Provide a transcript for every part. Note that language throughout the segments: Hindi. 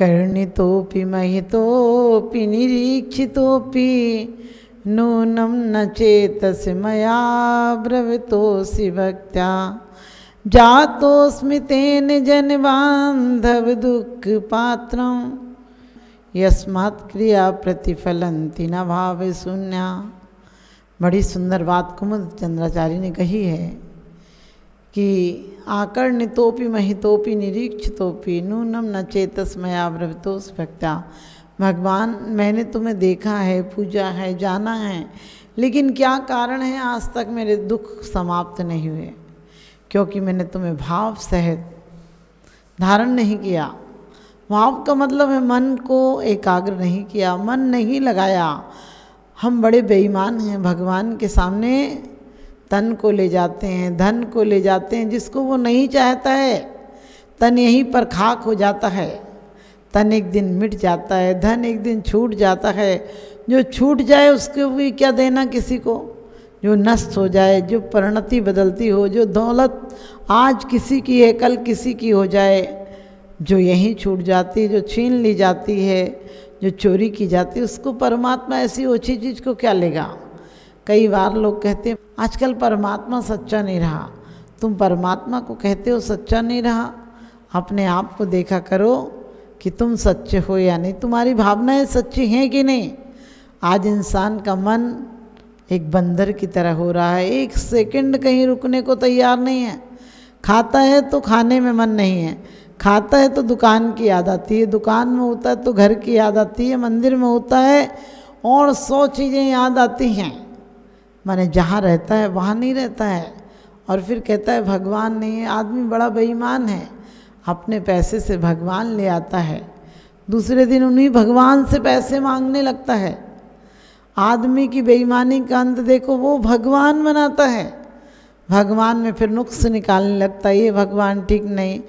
आकर्णितोऽपि महितोऽपि निरीक्षितोऽपि नूनं न चेतसि मया ब्रवीतोऽसि भक्त्या जातोऽस्मि तेन जनबान्धव दुःखपात्रं यस्मात् क्रिया प्रतिफलन्ति न भाव शून्या। बड़ी सुंदर बात कुमुद चंद्राचार्य ने कही है कि आकर्णितोऽपि महितोऽपि निरीक्षितोऽपि नूनं न चेतस मया ब्रवीतोऽसि भक्त्या। भगवान मैंने तुम्हें देखा है, पूजा है, जाना है, लेकिन क्या कारण है आज तक मेरे दुख समाप्त नहीं हुए? क्योंकि मैंने तुम्हें भाव सहित धारण नहीं किया। भाव का मतलब है मन को एकाग्र नहीं किया, मन नहीं लगाया। हम बड़े बेईमान हैं, भगवान के सामने तन को ले जाते हैं, धन को ले जाते हैं, जिसको वो नहीं चाहता है। तन यहीं पर खाक हो जाता है, तन एक दिन मिट जाता है, धन एक दिन छूट जाता है। जो छूट जाए उसको भी क्या देना किसी को? जो नष्ट हो जाए, जो परिणति बदलती हो, जो दौलत आज किसी की है कल किसी की हो जाए, जो यहीं छूट जाती है, जो छीन ली जाती है, जो चोरी की जाती है, उसको परमात्मा ऐसी ओछी चीज़ को क्या लेगा? कई बार लोग कहते हैं आजकल परमात्मा सच्चा नहीं रहा। तुम परमात्मा को कहते हो सच्चा नहीं रहा, अपने आप को देखा करो कि तुम सच्चे हो या नहीं, तुम्हारी भावनाएं सच्ची हैं कि नहीं। आज इंसान का मन एक बंदर की तरह हो रहा है, एक सेकंड कहीं रुकने को तैयार नहीं है। खाता है तो खाने में मन नहीं है, खाता है तो दुकान की याद आती है, दुकान में होता है तो घर की याद आती है, मंदिर में होता है और 100 चीज़ें याद आती हैं। माने जहाँ रहता है वहाँ नहीं रहता है, और फिर कहता है भगवान नहीं है। आदमी बड़ा बेईमान है, अपने पैसे से भगवान ले आता है, दूसरे दिन उन्हीं भगवान से पैसे मांगने लगता है। आदमी की बेईमानी का अंत देखो, वो भगवान बनाता है, भगवान में फिर नुक्स निकालने लगता है। ये भगवान ठीक नहीं,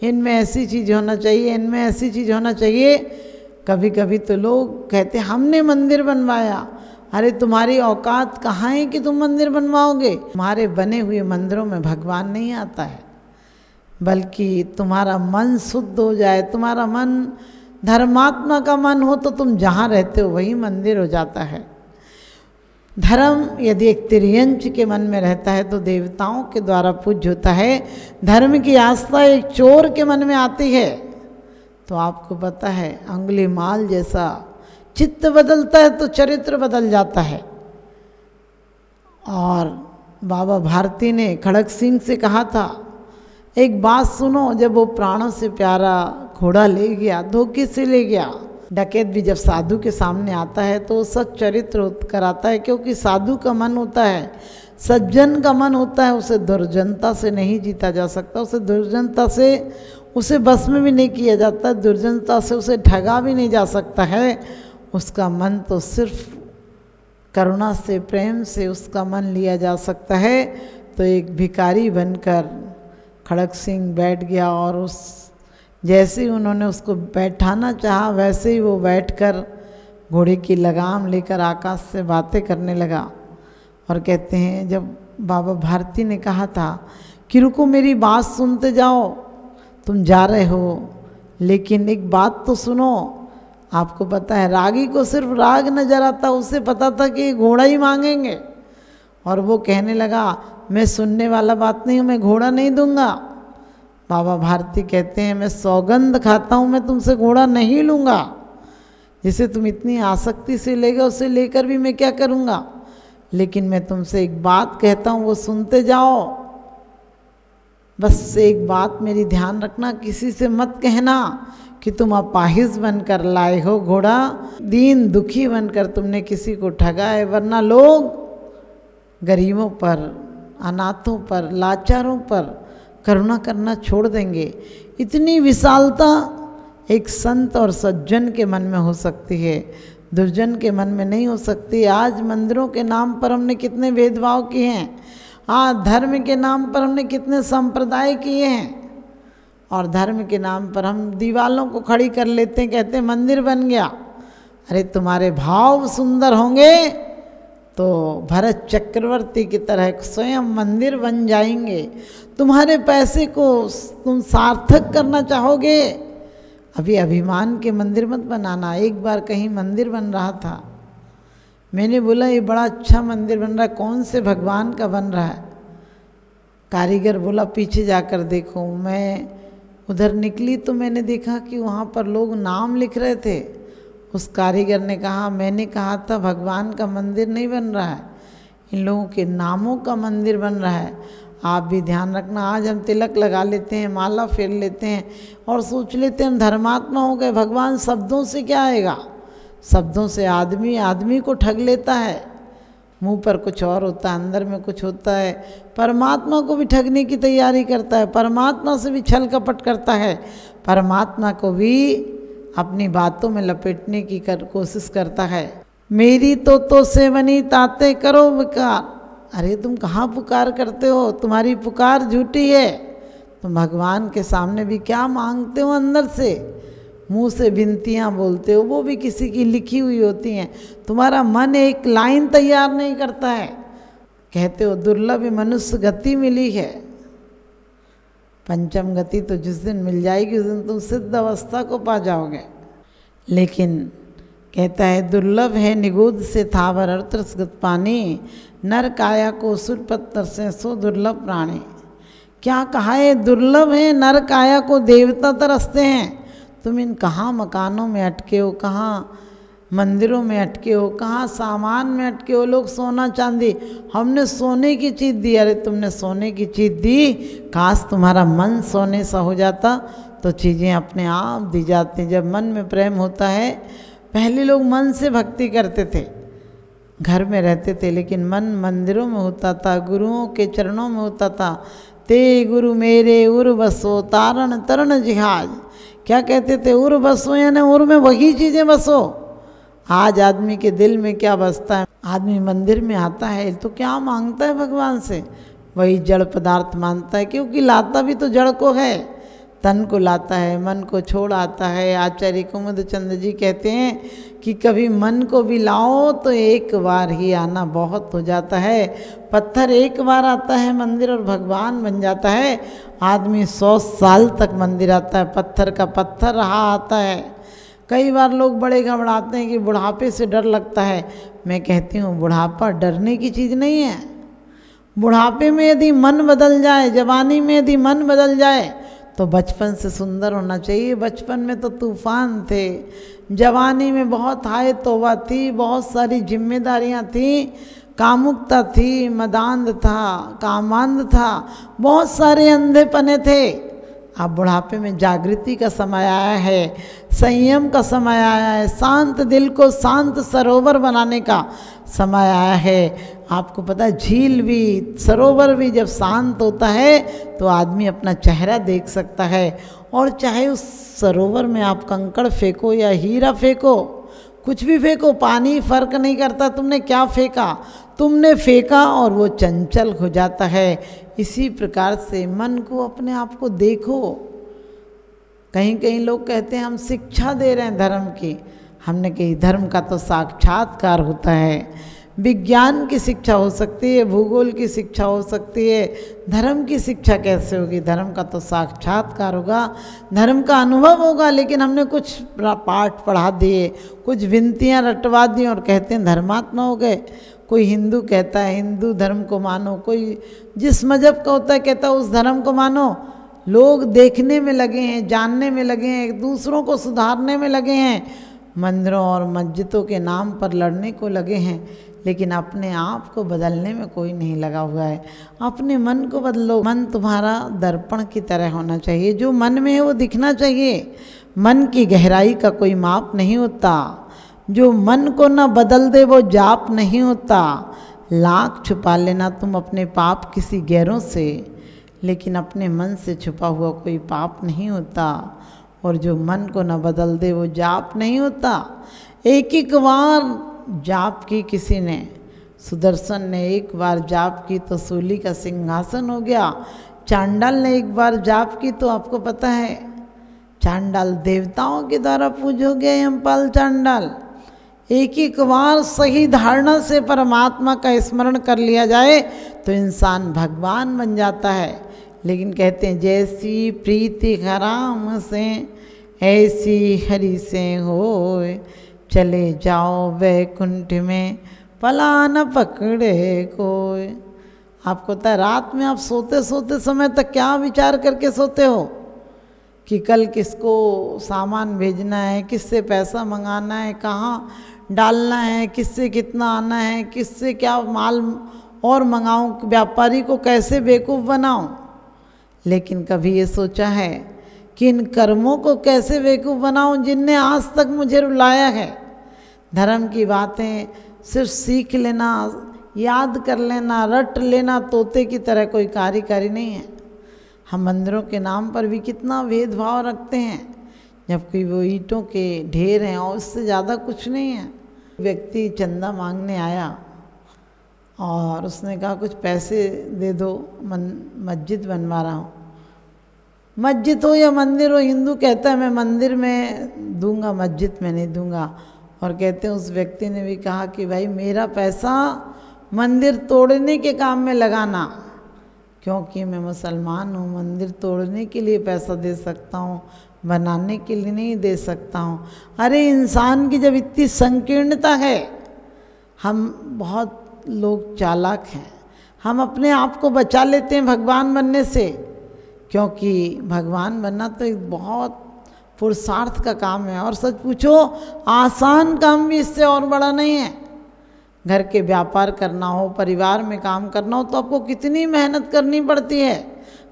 इनमें ऐसी चीज़ होना चाहिए, इनमें ऐसी चीज़ होना चाहिए। कभी कभी तो लोग कहते हमने मंदिर बनवाया। अरे तुम्हारी औकात कहाँ है कि तुम मंदिर बनवाओगे? तुम्हारे बने हुए मंदिरों में भगवान नहीं आता है, बल्कि तुम्हारा मन शुद्ध हो जाए, तुम्हारा मन धर्मात्मा का मन हो तो तुम जहाँ रहते हो वही मंदिर हो जाता है। धर्म यदि एक तिर्यंच के मन में रहता है तो देवताओं के द्वारा पूज्य होता है। धर्म की आस्था एक चोर के मन में आती है तो आपको पता है अंगुली माल जैसा चित्त बदलता है तो चरित्र बदल जाता है। और बाबा भारती ने खड़ग सिंह से कहा था, एक बात सुनो, जब वो प्राणों से प्यारा घोड़ा ले गया, धोखे से ले गया। डकैत भी जब साधु के सामने आता है तो सच चरित्र कराता है, क्योंकि साधु का मन होता है, सज्जन का मन होता है, उसे दुर्जनता से नहीं जीता जा सकता, उसे दुर्जनता से उसे बस में भी नहीं किया जाता, दुर्जनता से उसे ठगा भी नहीं जा सकता है। उसका मन तो सिर्फ करुणा से, प्रेम से उसका मन लिया जा सकता है। तो एक भिखारी बनकर खड़ग सिंह बैठ गया और उस जैसे ही उन्होंने उसको बैठाना चाहा वैसे ही वो बैठकर घोड़े की लगाम लेकर आकाश से बातें करने लगा। और कहते हैं जब बाबा भारती ने कहा था कि रुको मेरी बात सुनते जाओ, तुम जा रहे हो लेकिन एक बात तो सुनो। आपको पता है रागी को सिर्फ राग नजर आता, उसे पता था कि घोड़ा ही मांगेंगे, और वो कहने लगा मैं सुनने वाला बात नहीं हूँ, मैं घोड़ा नहीं दूंगा। बाबा भारती कहते हैं मैं सौगंध खाता हूँ, मैं तुमसे घोड़ा नहीं लूँगा। जिसे तुम इतनी आसक्ति से ले गए उसे लेकर भी मैं क्या करूँगा, लेकिन मैं तुमसे एक बात कहता हूँ वो सुनते जाओ। बस एक बात मेरी ध्यान रखना, किसी से मत कहना कि तुम अपाहिज बनकर लाए हो घोड़ा, दीन दुखी बनकर तुमने किसी को ठगा है, वरना लोग गरीबों पर, अनाथों पर, लाचारों पर करुणा करना छोड़ देंगे। इतनी विशालता एक संत और सज्जन के मन में हो सकती है, दुर्जन के मन में नहीं हो सकती। आज मंदिरों के नाम पर हमने कितने भेदभाव किए हैं, आज धर्म के नाम पर हमने कितने संप्रदाय किए हैं, और धर्म के नाम पर हम दीवालों को खड़ी कर लेते हैं, कहते हैं मंदिर बन गया। अरे तुम्हारे भाव सुंदर होंगे तो भरत चक्रवर्ती की तरह स्वयं मंदिर बन जाएंगे। तुम्हारे पैसे को तुम सार्थक करना चाहोगे, अभी अभिमान के मंदिर मत बनाना। एक बार कहीं मंदिर बन रहा था, मैंने बोला ये बड़ा अच्छा मंदिर बन रहा है, कौन से भगवान का बन रहा है? कारीगर बोला पीछे जाकर देखो। मैं उधर निकली तो मैंने देखा कि वहाँ पर लोग नाम लिख रहे थे। उस कारीगर ने कहा मैंने कहा था भगवान का मंदिर नहीं बन रहा है, इन लोगों के नामों का मंदिर बन रहा है। आप भी ध्यान रखना, आज हम तिलक लगा लेते हैं, माला फेर लेते हैं और सोच लेते हैं हम धर्मात्मा हो गए। भगवान शब्दों से क्या आएगा? शब्दों से आदमी को ठग लेता है। मुंह पर कुछ और होता है, अंदर में कुछ होता है। परमात्मा को भी ठगने की तैयारी करता है, परमात्मा से भी छल कपट करता है, परमात्मा को भी अपनी बातों में लपेटने की कोशिश करता है। मेरी तो सेवनी ताते करो विकार। अरे तुम कहाँ पुकार करते हो? तुम्हारी पुकार झूठी है। तुम भगवान के सामने भी क्या मांगते हो? अंदर से मुंह से विनतियाँ बोलते हो, वो भी किसी की लिखी हुई होती हैं। तुम्हारा मन एक लाइन तैयार नहीं करता है। कहते हो दुर्लभ मनुष्य गति मिली है। पंचम गति तो जिस दिन मिल जाएगी उस दिन तुम सिद्ध अवस्था को पा जाओगे। लेकिन कहता है दुर्लभ है निगूढ़ से थावर अर्थगत पानी, नर काया को सुर पत्थर से सो दुर्लभ प्राणी। क्या कहा है? दुर्लभ है, नर काया को देवता तरसते हैं। तुम इन कहाँ मकानों में अटके हो, कहाँ मंदिरों में अटके हो, कहाँ सामान में अटके हो। लोग सोना चांदी, हमने सोने की चीज़ दी। अरे तुमने सोने की चीज़ दी, काश तुम्हारा मन सोने सा हो जाता तो चीज़ें अपने आप दी जाती। जब मन में प्रेम होता है, पहले लोग मन से भक्ति करते थे, घर में रहते थे, लेकिन मन मंदिरों में होता था, गुरुओं के चरणों में होता था। ते गुरु मेरे उर बसो तारण तरण जिहाज। क्या कहते थे? उर बसो, यानी उर में वही चीज़ें बसो। आज आदमी के दिल में क्या बसता है? आदमी मंदिर में आता है तो क्या मांगता है भगवान से? वही जड़ पदार्थ मांगता है, क्योंकि लाता भी तो जड़ को है। तन को लाता है, मन को छोड़ आता है। आचार्य कुमुद चंद जी कहते हैं कि कभी मन को भी लाओ तो एक बार ही आना बहुत हो जाता है। पत्थर एक बार आता है मंदिर और भगवान बन जाता है। आदमी 100 साल तक मंदिर आता है, पत्थर का पत्थर रहा आता है। कई बार लोग बड़े घबराते हैं कि बुढ़ापे से डर लगता है। मैं कहती हूँ बुढ़ापा डरने की चीज़ नहीं है। बुढ़ापे में यदि मन बदल जाए, जवानी में यदि मन बदल जाए तो बचपन से सुंदर होना चाहिए। बचपन में तो तूफान थे, जवानी में बहुत हाय तौबा थी, बहुत सारी जिम्मेदारियां थी, कामुकता थी, मदांध था, कामांध था, बहुत सारे अंधेपने थे। अब बुढ़ापे में जागृति का समय आया है, संयम का समय आया है, शांत दिल को शांत सरोवर बनाने का समय आया है। आपको पता है झील भी, सरोवर भी जब शांत होता है तो आदमी अपना चेहरा देख सकता है। और चाहे उस सरोवर में आप कंकड़ फेंको या हीरा फेंको, कुछ भी फेंको, पानी फर्क नहीं करता तुमने क्या फेंका। तुमने फेंका और वो चंचल हो जाता है। इसी प्रकार से मन को, अपने आप को देखो। कहीं कहीं लोग कहते हैं हम शिक्षा दे रहे हैं धर्म की। हमने कही धर्म का तो साक्षात्कार होता है। विज्ञान की शिक्षा हो सकती है, भूगोल की शिक्षा हो सकती है, धर्म की शिक्षा कैसे होगी? धर्म का तो साक्षात्कार होगा, धर्म का अनुभव होगा। लेकिन हमने कुछ पाठ पढ़ा दिए, कुछ विनतियाँ रटवा दी और कहते हैं धर्मात्मा हो गए। कोई हिंदू कहता है हिंदू धर्म को मानो, कोई जिस मजहब का होता है कहता है उस धर्म को मानो। लोग देखने में लगे हैं, जानने में लगे हैं, एक दूसरों को सुधारने में लगे हैं, मंदिरों और मस्जिदों के नाम पर लड़ने को लगे हैं, लेकिन अपने आप को बदलने में कोई नहीं लगा हुआ है। अपने मन को बदलो। मन तुम्हारा दर्पण की तरह होना चाहिए, जो मन में है वो दिखना चाहिए। मन की गहराई का कोई माप नहीं होता। जो मन को न बदल दे वो जाप नहीं होता। लाख छुपा लेना तुम अपने पाप किसी गैरों से, लेकिन अपने मन से छुपा हुआ कोई पाप नहीं होता। और जो मन को न बदल दे वो जाप नहीं होता। एक एक बार जाप की किसी ने, सुदर्शन ने एक बार जाप की तो सूली का सिंहासन हो गया। चांडाल ने एक बार जाप की तो आपको पता है चांडाल देवताओं के द्वारा पूजो गया यमपाल चांडाल। एक एक बार सही धारणा से परमात्मा का स्मरण कर लिया जाए तो इंसान भगवान बन जाता है। लेकिन कहते हैं जैसी प्रीति राम से ऐसी हरि से होए, चले जाओ वैकुंठ में, पला न पकड़े कोई। आपको पता है रात में आप सोते सोते समय तक क्या विचार करके सोते हो कि कल किसको सामान भेजना है, किससे पैसा मंगाना है, कहाँ डालना है, किससे कितना आना है, किससे क्या माल और मंगाऊं, व्यापारी को कैसे बेवकूफ़ बनाऊं। लेकिन कभी ये सोचा है कि इन कर्मों को कैसे बेवकूफ़ बनाऊं जिनने आज तक मुझे रुलाया है। धर्म की बातें सिर्फ सीख लेना, याद कर लेना, रट लेना तोते की तरह कोई कार्यकारी नहीं है। हम मंदिरों के नाम पर भी कितना भेदभाव रखते हैं, जबकि वो ईंटों के ढेर हैं और उससे ज़्यादा कुछ नहीं है। व्यक्ति चंदा मांगने आया और उसने कहा कुछ पैसे दे दो, मस्जिद बनवा रहा हूँ। मस्जिद हो या मंदिर हो, हिंदू कहता है मैं मंदिर में दूंगा, मस्जिद में नहीं दूंगा। और कहते हैं उस व्यक्ति ने भी कहा कि भाई मेरा पैसा मंदिर तोड़ने के काम में लगाना, क्योंकि मैं मुसलमान हूँ, मंदिर तोड़ने के लिए पैसा दे सकता हूँ, बनाने के लिए नहीं दे सकता हूँ। अरे इंसान की जब इतनी संकीर्णता है, हम बहुत लोग चालाक हैं, हम अपने आप को बचा लेते हैं भगवान बनने से, क्योंकि भगवान बनना तो एक बहुत पुरुषार्थ का काम है। और सच पूछो आसान काम भी इससे और बड़ा नहीं है। घर के व्यापार करना हो, परिवार में काम करना हो तो आपको कितनी मेहनत करनी पड़ती है।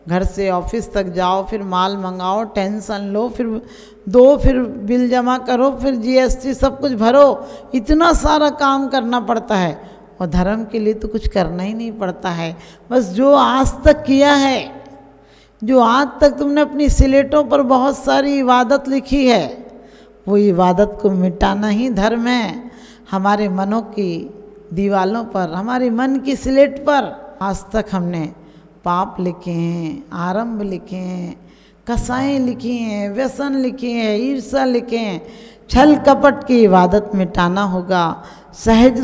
घर से ऑफिस तक जाओ, फिर माल मंगाओ, टेंशन लो, फिर दो, फिर बिल जमा करो, फिर जीएसटी सब कुछ भरो, इतना सारा काम करना पड़ता है। और धर्म के लिए तो कुछ करना ही नहीं पड़ता है। बस जो आज तक किया है, जो आज तक तुमने अपनी स्लेटों पर बहुत सारी इबादत लिखी है, वो इबादत को मिटाना ही धर्म है। हमारे मनों की दीवालों पर, हमारे मन की स्लेट पर आज तक हमने पाप लिखे हैं, आरंभ लिखे हैं, कसाएँ लिखी हैं, व्यसन लिखे हैं, ईर्ष्या लिखे हैं। छल कपट की इबादत मिटाना होगा, सहज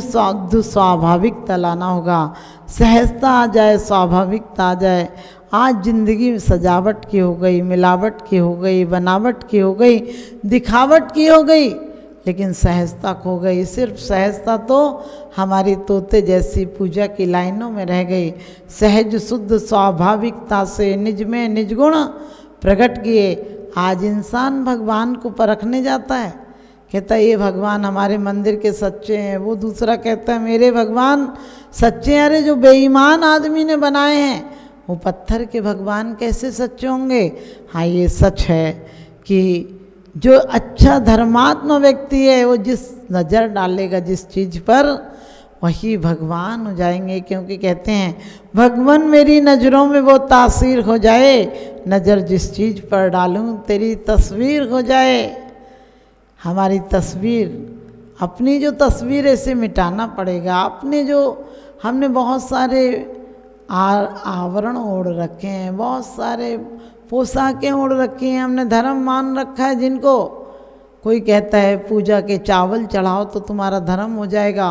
स्वाभाविकता लाना होगा। सहजता आ जाए, स्वाभाविकता आ जाए। आज ज़िंदगी में सजावट की हो गई, मिलावट की हो गई, बनावट की हो गई, दिखावट की हो गई, लेकिन सहजता खो गई। सिर्फ सहजता तो हमारी तोते जैसी पूजा की लाइनों में रह गई। सहज शुद्ध स्वाभाविकता से निज में निजगुण प्रकट किए। आज इंसान भगवान को परखने जाता है, कहता है ये भगवान हमारे मंदिर के सच्चे हैं, वो दूसरा कहता है मेरे भगवान सच्चे हैं। अरे जो बेईमान आदमी ने बनाए हैं वो पत्थर के भगवान कैसे सच्चे होंगे। हाँ ये सच है कि जो अच्छा धर्मात्मा व्यक्ति है वो जिस नज़र डालेगा जिस चीज़ पर, वही भगवान हो जाएंगे। क्योंकि कहते हैं भगवान मेरी नज़रों में वो तासीर हो जाए, नज़र जिस चीज़ पर डालूं तेरी तस्वीर हो जाए। हमारी तस्वीर, अपनी जो तस्वीर ऐसे मिटाना पड़ेगा। अपने जो हमने बहुत सारे आवरण ओढ़ रखे हैं, बहुत सारे पोशाकें ओढ़ रखी हैं, हमने धर्म मान रखा है जिनको। कोई कहता है पूजा के चावल चढ़ाओ तो तुम्हारा धर्म हो जाएगा,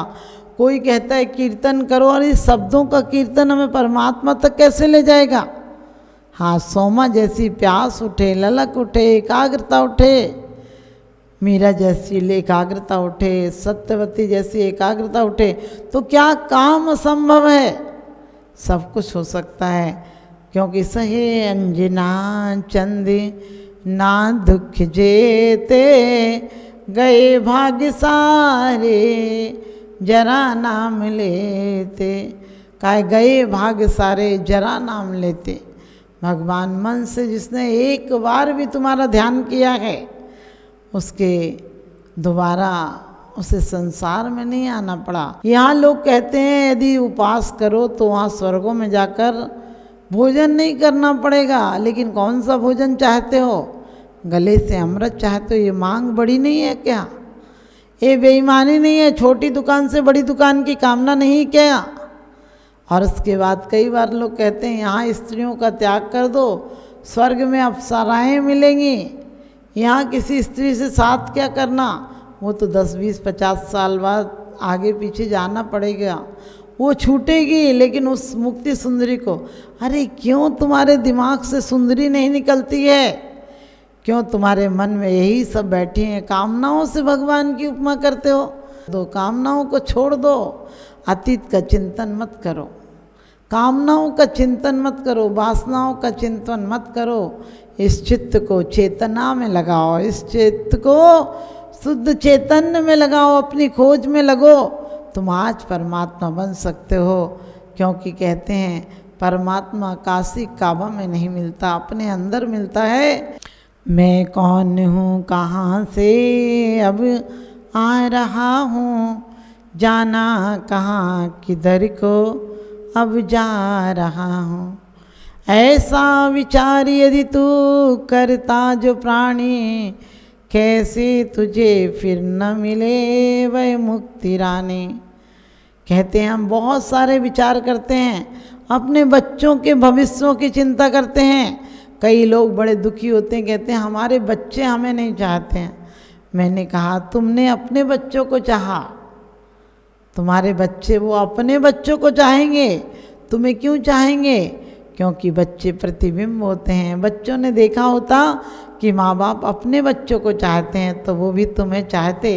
कोई कहता है कीर्तन करो, और इस शब्दों का कीर्तन हमें परमात्मा तक कैसे ले जाएगा। हाँ सोमा जैसी प्यास उठे, ललक उठे, एकाग्रता उठे, मीरा जैसी एकाग्रता उठे, सत्यवती जैसी एकाग्रता उठे, तो क्या काम असंभव है। सब कुछ हो सकता है, क्योंकि सहे अंजना चंदी ना दुख जेते, गए भाग्य सारे जरा नाम लेते। काय गए भाग्य सारे जरा नाम लेते। भगवान मन से जिसने एक बार भी तुम्हारा ध्यान किया है, उसके दोबारा उसे संसार में नहीं आना पड़ा। यहाँ लोग कहते हैं यदि उपास करो तो वहाँ स्वर्गों में जाकर भोजन नहीं करना पड़ेगा। लेकिन कौन सा भोजन चाहते हो? गले से अमृत चाहते हो? ये मांग बड़ी नहीं है क्या? ये बेईमानी नहीं है? छोटी दुकान से बड़ी दुकान की कामना नहीं क्या? और उसके बाद कई बार लोग कहते हैं यहाँ स्त्रियों का त्याग कर दो, स्वर्ग में अप्सराएं मिलेंगी, यहाँ किसी स्त्री से साथ क्या करना। वो तो 10, 20, 50 साल बाद आगे पीछे जाना पड़ेगा, वो छूटेगी। लेकिन उस मुक्ति सुंदरी को, अरे क्यों तुम्हारे दिमाग से सुंदरी नहीं निकलती है? क्यों तुम्हारे मन में यही सब बैठी हैं? कामनाओं से भगवान की उपमा करते हो। दो कामनाओं को छोड़ दो, अतीत का चिंतन मत करो, कामनाओं का चिंतन मत करो, वासनाओं का चिंतन मत करो। इस चित्त को चेतना में लगाओ, इस चित्त को शुद्ध चैतन्य में लगाओ, अपनी खोज में लगो। तुम आज परमात्मा बन सकते हो, क्योंकि कहते हैं परमात्मा काशी काबा में नहीं मिलता, अपने अंदर मिलता है। मैं कौन हूँ, कहाँ से अब आ रहा हूँ, जाना कहाँ किधर को अब जा रहा हूँ। ऐसा विचार यदि तू करता जो प्राणी, कैसे तुझे फिर न मिले वह मुक्ति रानी। कहते हैं हम बहुत सारे विचार करते हैं, अपने बच्चों के भविष्यों की चिंता करते हैं। कई लोग बड़े दुखी होते हैं, कहते हैं हमारे बच्चे हमें नहीं चाहते हैं। मैंने कहा तुमने अपने बच्चों को चाहा, तुम्हारे बच्चे वो अपने बच्चों को चाहेंगे, तुम्हें क्यों चाहेंगे? क्योंकि बच्चे प्रतिबिंब होते हैं। बच्चों ने देखा होता कि माँ बाप अपने बच्चों को चाहते हैं तो वो भी तुम्हें चाहते,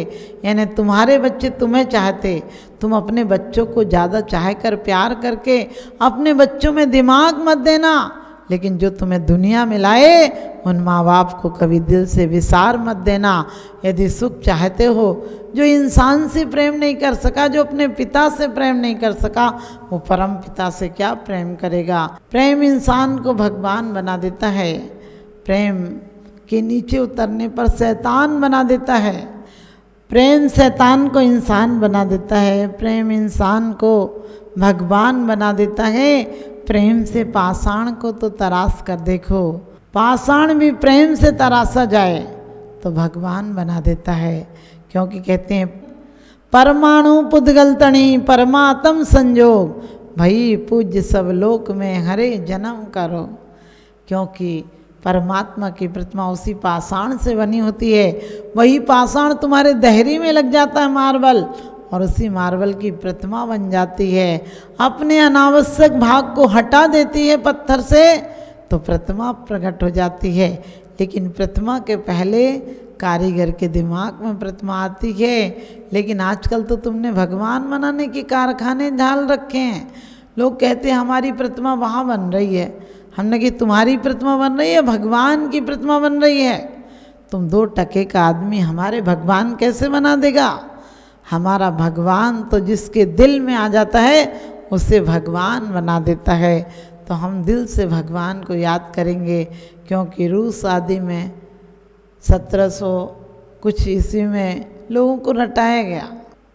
यानी तुम्हारे बच्चे तुम्हें चाहते। तुम अपने बच्चों को ज़्यादा चाह कर प्यार करके अपने बच्चों में दिमाग मत देना, लेकिन जो तुम्हें दुनिया में लाए उन माँ बाप को कभी दिल से विसार मत देना। यदि सुख चाहते हो, जो इंसान से प्रेम नहीं कर सका, जो अपने पिता से प्रेम नहीं कर सका, वो परम पिता से क्या प्रेम करेगा? प्रेम इंसान को भगवान बना देता है, प्रेम के नीचे उतरने पर शैतान बना देता है। प्रेम शैतान को इंसान बना देता है, प्रेम इंसान को भगवान बना देता है। प्रेम से पाषाण को तो तराश कर देखो, पाषाण भी प्रेम से तराशा जाए तो भगवान बना देता है। क्योंकि कहते हैं परमाणु पुद्गल तणी परमात्म संजोग, भई पूज्य सब लोक में हरे जन्म करो। क्योंकि परमात्मा की प्रतिमा उसी पाषाण से बनी होती है, वही पाषाण तुम्हारे दहरी में लग जाता है मार्बल, और उसी मार्बल की प्रतिमा बन जाती है। अपने अनावश्यक भाग को हटा देती है पत्थर से तो प्रतिमा प्रकट हो जाती है। लेकिन प्रतिमा के पहले कारीगर के दिमाग में प्रतिमा आती है। लेकिन आजकल तो तुमने भगवान बनाने के कारखाने ढाल रखे हैं। लोग कहते हैं हमारी प्रतिमा वहाँ बन रही है, हमने कहा तुम्हारी प्रतिमा बन रही है, भगवान की प्रतिमा बन रही है। तुम 2 टके का आदमी हमारे भगवान कैसे बना देगा? हमारा भगवान तो जिसके दिल में आ जाता है उसे भगवान बना देता है। तो हम दिल से भगवान को याद करेंगे, क्योंकि रूस आदि में 1700 कुछ ईस्वी में लोगों को रटाया गया।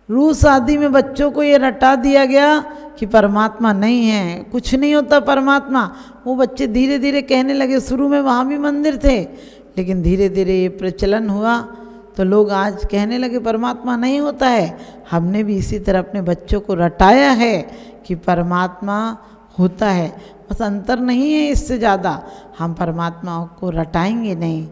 रूस आदि में बच्चों को ये रटा दिया गया कि परमात्मा नहीं है, कुछ नहीं होता परमात्मा। वो बच्चे धीरे धीरे कहने लगे, शुरू में वहाँ भी मंदिर थे, लेकिन धीरे धीरे ये प्रचलन हुआ तो लोग आज कहने लगे परमात्मा नहीं होता है। हमने भी इसी तरह अपने बच्चों को रटाया है कि परमात्मा होता है, बस अंतर नहीं है इससे ज़्यादा। हम परमात्मा को रटाएंगे नहीं।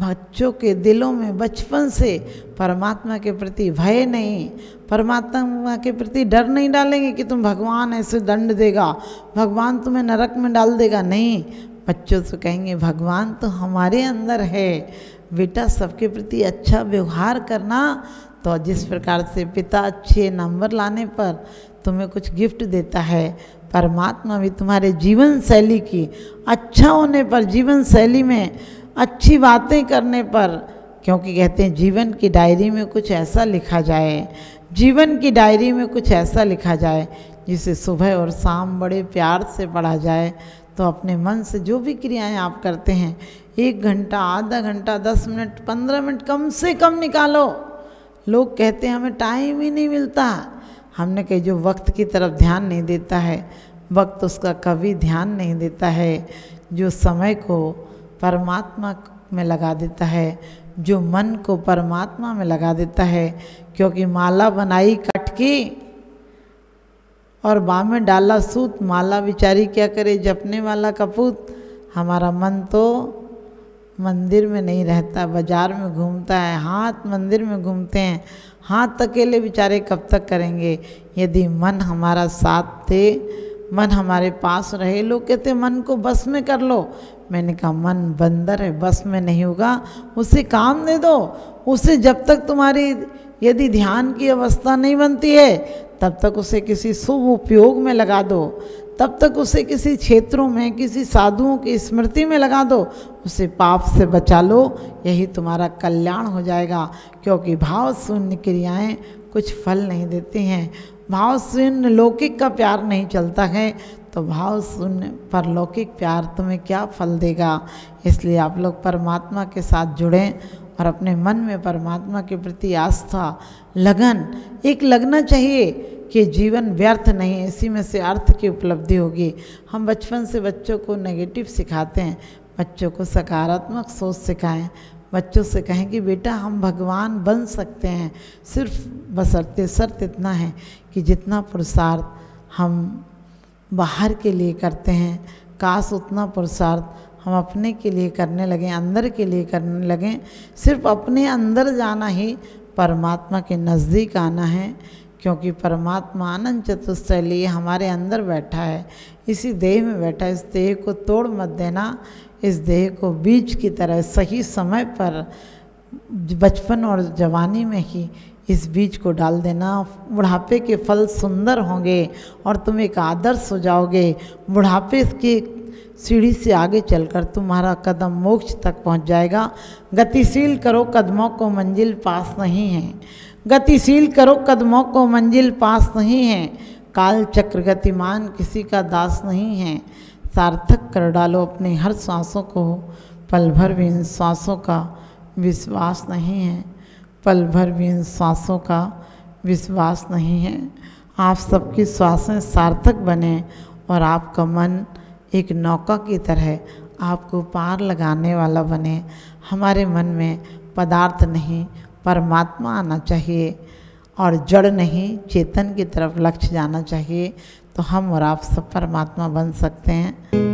बच्चों के दिलों में बचपन से परमात्मा के प्रति भय नहीं, परमात्मा के प्रति डर नहीं डालेंगे कि तुम भगवान ऐसे दंड देगा, भगवान तुम्हें नरक में डाल देगा। नहीं, बच्चों से कहेंगे भगवान तो हमारे अंदर है बेटा, सबके प्रति अच्छा व्यवहार करना। तो जिस प्रकार से पिता अच्छे नंबर लाने पर तुम्हें कुछ गिफ्ट देता है, परमात्मा भी तुम्हारे जीवन शैली की अच्छा होने पर, जीवन शैली में अच्छी बातें करने पर, क्योंकि कहते हैं जीवन की डायरी में कुछ ऐसा लिखा जाए, जीवन की डायरी में कुछ ऐसा लिखा जाए जिसे सुबह और शाम बड़े प्यार से पढ़ा जाए। तो अपने मन से जो भी क्रियाएं आप करते हैं, 1 घंटा, आधा घंटा, 10 मिनट, 15 मिनट कम से कम निकालो। लोग कहते हैं हमें टाइम ही नहीं मिलता। हमने कही जो वक्त की तरफ ध्यान नहीं देता है, वक्त उसका कभी ध्यान नहीं देता है। जो समय को परमात्मा में लगा देता है, जो मन को परमात्मा में लगा देता है। क्योंकि माला बनाई काटकी और बाँ में डाला सूत, माला बिचारी क्या करे जपने वाला कपूत। हमारा मन तो मंदिर में नहीं रहता, बाजार में घूमता है, हाथ मंदिर में घूमते हैं, हाथ अकेले बेचारे कब तक करेंगे। यदि मन हमारा साथ दे, मन हमारे पास रहे। लोग कहते हैं मन को बस में कर लो। मैंने कहा मन बंदर है, बस में नहीं होगा, उसे काम दे दो। उसे जब तक तुम्हारी यदि ध्यान की अवस्था नहीं बनती है तब तक उसे किसी शुभ उपयोग में लगा दो, तब तक उसे किसी क्षेत्रों में किसी साधुओं की स्मृति में लगा दो, उसे पाप से बचा लो, यही तुम्हारा कल्याण हो जाएगा। क्योंकि भाव शून्य क्रियाएं कुछ फल नहीं देती हैं। भाव शून्य लौकिक का प्यार नहीं चलता है तो भाव शून्य परलौकिक प्यार तुम्हें क्या फल देगा। इसलिए आप लोग परमात्मा के साथ जुड़ें और अपने मन में परमात्मा के प्रति आस्था, लगन एक लगना चाहिए कि जीवन व्यर्थ नहीं है, इसी में से अर्थ की उपलब्धि होगी। हम बचपन से बच्चों को नेगेटिव सिखाते हैं, बच्चों को सकारात्मक सोच सिखाएं। बच्चों से कहें कि बेटा हम भगवान बन सकते हैं, सिर्फ बशर्ते शर्त इतना है कि जितना पुरुषार्थ हम बाहर के लिए करते हैं, काश उतना पुरुषार्थ हम अपने के लिए करने लगें, अंदर के लिए करने लगें। सिर्फ अपने अंदर जाना ही परमात्मा के नज़दीक आना है, क्योंकि परमात्मा अनंत चतुष्टय लिए हमारे अंदर बैठा है, इसी देह में बैठा है। इस देह को तोड़ मत देना, इस देह को बीज की तरह सही समय पर बचपन और जवानी में ही इस बीज को डाल देना। बुढ़ापे के फल सुंदर होंगे और तुम एक आदर्श हो जाओगे। बुढ़ापे की सीढ़ी से आगे चलकर तुम्हारा कदम मोक्ष तक पहुंच जाएगा। गतिशील करो कदमों को, मंजिल पास नहीं है। गतिशील करो कदमों को, मंजिल पास नहीं है। काल चक्र गतिमान किसी का दास नहीं है। सार्थक कर डालो अपनी हर सांसों को, पल भर भी इन सांसों का विश्वास नहीं है। पल भर भी इन सांसों का विश्वास नहीं है। आप सबकी श्वासें सार्थक बने और आपका मन एक नौका की तरह आपको पार लगाने वाला बने। हमारे मन में पदार्थ नहीं परमात्मा आना चाहिए और जड़ नहीं चेतन की तरफ लक्ष्य जाना चाहिए, तो हम और आप सब परमात्मा बन सकते हैं।